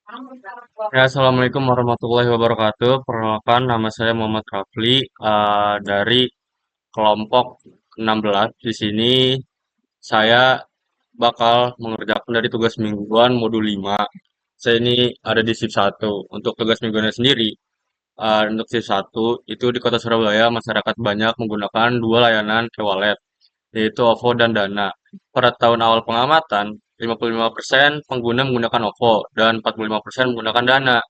Ya, Assalamualaikum warahmatullahi wabarakatuh. Perkenalkan, nama saya Muhammad Rafli dari kelompok 16. Di sini saya bakal mengerjakan dari tugas mingguan modul 5. Saya ini ada di shift 1. Untuk tugas mingguannya sendiri, untuk shift 1 itu di Kota Surabaya masyarakat banyak menggunakan dua layanan e-wallet, yaitu OVO dan Dana. Pada tahun awal pengamatan, 55% pengguna menggunakan OVO dan 45% menggunakan Dana.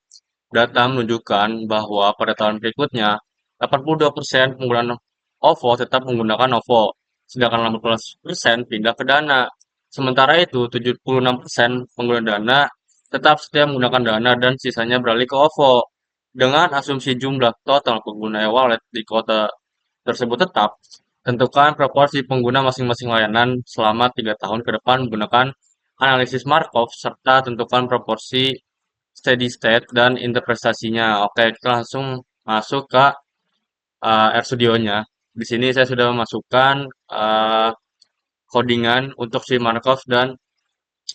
Data menunjukkan bahwa pada tahun berikutnya, 82% penggunaan OVO tetap menggunakan OVO, sedangkan 18% pindah ke Dana. Sementara itu, 76% pengguna Dana tetap setia menggunakan Dana dan sisanya beralih ke OVO. Dengan asumsi jumlah total pengguna e-wallet di kota tersebut tetap, tentukan proporsi pengguna masing-masing layanan selama 3 tahun ke depan menggunakan analisis Markov serta tentukan proporsi steady state dan interpretasinya. Oke, kita langsung masuk ke RStudio-nya. Di sini saya sudah memasukkan codingan untuk si Markov dan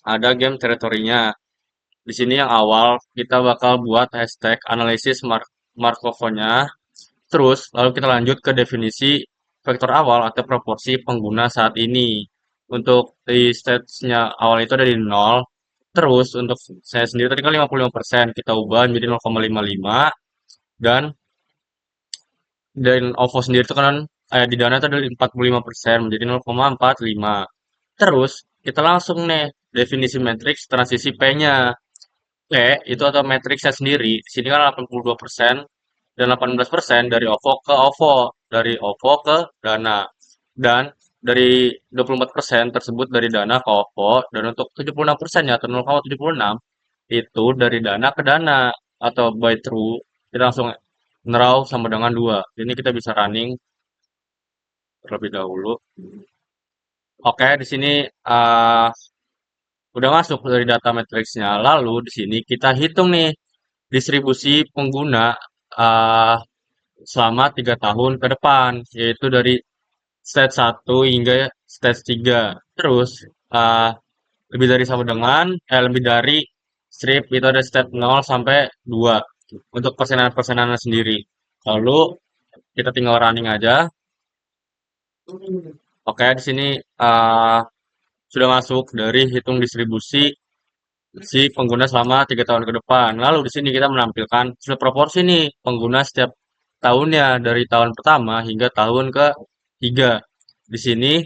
ada game teritorinya. Di sini yang awal kita bakal buat hashtag analisis Markov-nya. Terus lalu kita lanjut ke definisi vektor awal atau proporsi pengguna saat ini. Untuk di stage-nya awal itu ada di 0. Terus untuk saya sendiri tadi kan 55%, kita ubah menjadi 0,55 dan OVO sendiri itu kan di Dana itu ada 45% menjadi 0,45. Terus kita langsung nih definisi matriks transisi P-nya. P itu atau matriksnya sendiri, di sini kan 82% dan 18% dari OVO ke OVO, dari OVO ke Dana. Dan dari 24% tersebut dari Dana ke OVO, dan untuk 76%-nya atau 0,76 itu dari Dana ke Dana atau by through, kita langsung neraw sama dengan 2. Ini kita bisa running terlebih dahulu. Oke, di sini eh, udah masuk dari data matriksnya. Lalu di sini kita hitung nih distribusi pengguna eh, selama 3 tahun ke depan, yaitu dari stage 1 hingga stage 3. Terus eh, lebih dari sama dengan lebih dari strip itu ada step 0 sampai 2 untuk persenan-persenannya sendiri. Lalu kita tinggal running aja. Oke, di sini eh, sudah masuk dari hitung distribusi si pengguna selama 3 tahun ke depan. Lalu di sini kita menampilkan sudah proporsi nih pengguna setiap tahunnya dari tahun pertama hingga tahun ke-3. Di sini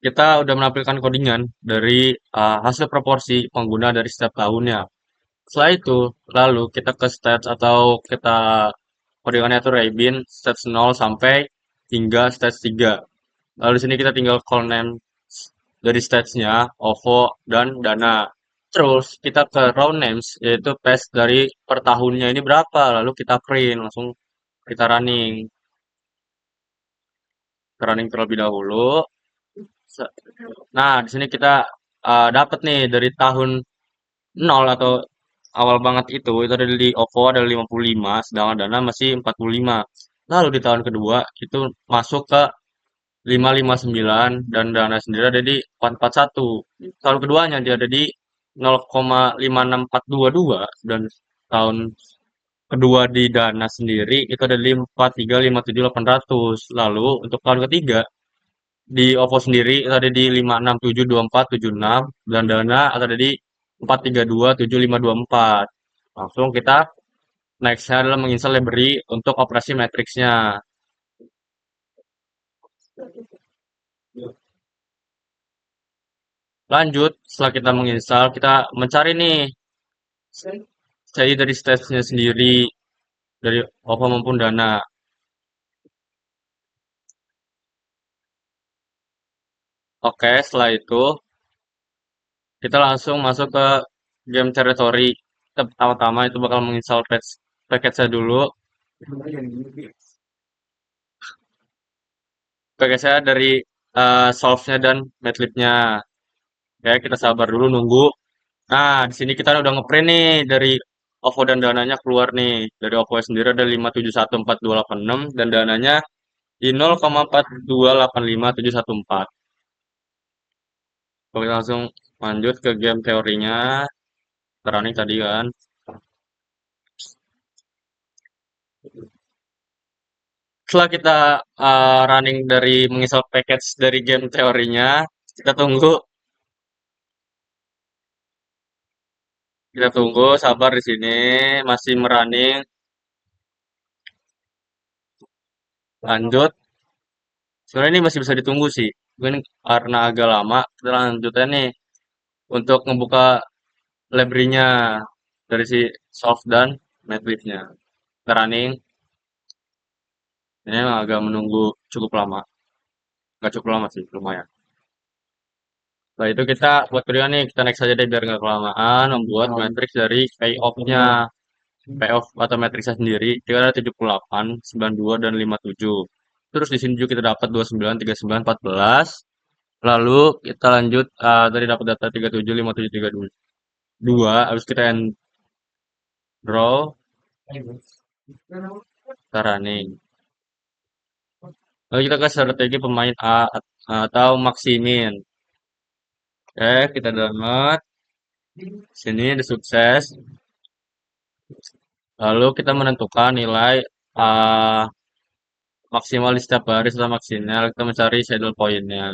kita udah menampilkan codingan dari hasil proporsi pengguna dari setiap tahunnya. Setelah itu, lalu kita ke stats atau kita codingannya itu Raybin stats 0 sampai hingga stats 3. Lalu di sini kita tinggal call name dari statsnya, OVO, dan Dana. Terus kita ke row names, yaitu paste dari per tahunnya ini berapa. Lalu kita print, langsung kita running. Kita running terlebih dahulu. Nah, di sini kita dapat nih dari tahun 0 atau awal banget itu ada di OVO ada 55, sedangkan Dana masih 45. Lalu di tahun kedua itu masuk ke 559 dan Dana sendiri ada di 441. Tahun keduanya dia ada di 0,56422 dan tahun kedua di Dana sendiri itu ada di 4357800. Lalu untuk tahun ketiga di OVO sendiri itu ada di 56724726 dan Dana ada di 4327524. Langsung kita nextnya adalah menginstal library untuk operasi matriksnya. Lanjut, setelah kita menginstal, kita mencari nih jadi dari stage-nya sendiri dari OVO maupun Dana. Oke, setelah itu kita langsung masuk ke game territory. Kita pertama-tama itu bakal menginstal package-nya dulu. Package-nya dari solve-nya dan matlib-nya. Ya, kita sabar dulu nunggu. Nah, di sini kita udah ngeprint nih dari OVO dan dananya keluar nih. Dari OVO sendiri ada 5714286 dan dananya di 0,4285714. Oke, langsung lanjut ke game teorinya. running tadi kan. Setelah kita running dari menginstal package dari game teorinya, kita tunggu, kita tunggu, sabar di sini, masih merunning, lanjut. Sebenarnya ini masih bisa ditunggu sih, mungkin karena agak lama, kita lanjut aja nih untuk ngebuka library-nya dari si soft dan netlist-nya. Kita running, ini emang agak menunggu cukup lama, nggak cukup lama sih, lumayan. Setelah itu kita buat video nih, kita next aja deh biar nggak kelamaan, membuat matrix dari payoff-nya. Payoff atau matriksnya sendiri, kita ada 78, 92, dan 57. Terus di sini juga kita dapat 29, 39, 14. Lalu kita lanjut, tadi dapat data 37, 57, 32. Habis kita end draw, kita running. Lalu kita ke strategi pemain A atau maksimin. Oke, kita download. Sini ada sukses. Lalu kita menentukan nilai uh, maksimal di setiap baris atau maksimal. Kita mencari saddle point-nya.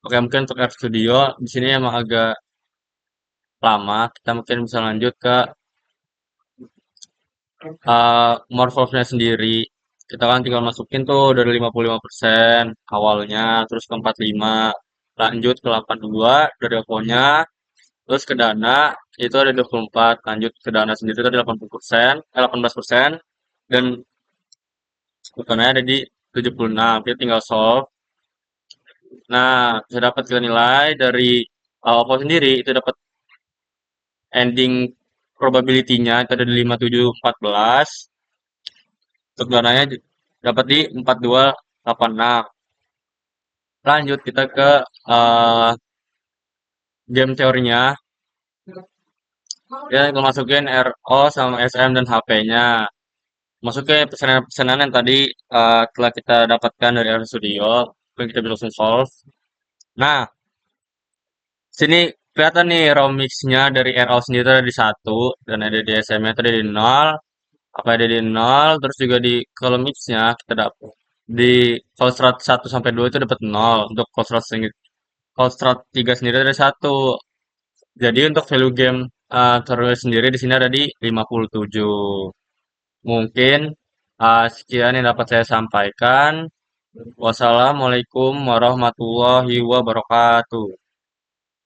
Oke, mungkin untuk RStudio di sini emang agak lama. Kita mungkin bisa lanjut ke Morphosnya sendiri. Kita kan tinggal masukin tuh dari 55% awalnya, terus ke 45, lanjut ke 82 dari Oppo-nya, terus ke Dana itu ada 24, lanjut ke Dana sendiri tadi 80%, 18%, dan bukannya ada di 76. Kita tinggal solve. Nah, bisa dapat kita nilai dari Oppo sendiri itu dapat ending probability-nya itu ada di 5714. Untuk dananya dapat di 4286. Lanjut kita ke eh, game teorinya. Ya, kita masukin RO sama SM dan HP-nya. Masukin pesanan-pesanan yang tadi telah kita dapatkan dari RStudio. Yang kita bisa langsung solve. Nah, sini kelihatan nih ROM mix-nya dari RO sendiri itu ada di 1 dan ada di SM-nya tadi di 0. Apa ada di 0, terus juga di column mix-nya kita dapat di Kostrad 1 sampai 2 itu dapat 0. Untuk Kostrad 3 sendiri ada 1. Jadi untuk value game terus sendiri di sini ada di 57. Mungkin sekian yang dapat saya sampaikan. Wassalamualaikum warahmatullahi wabarakatuh.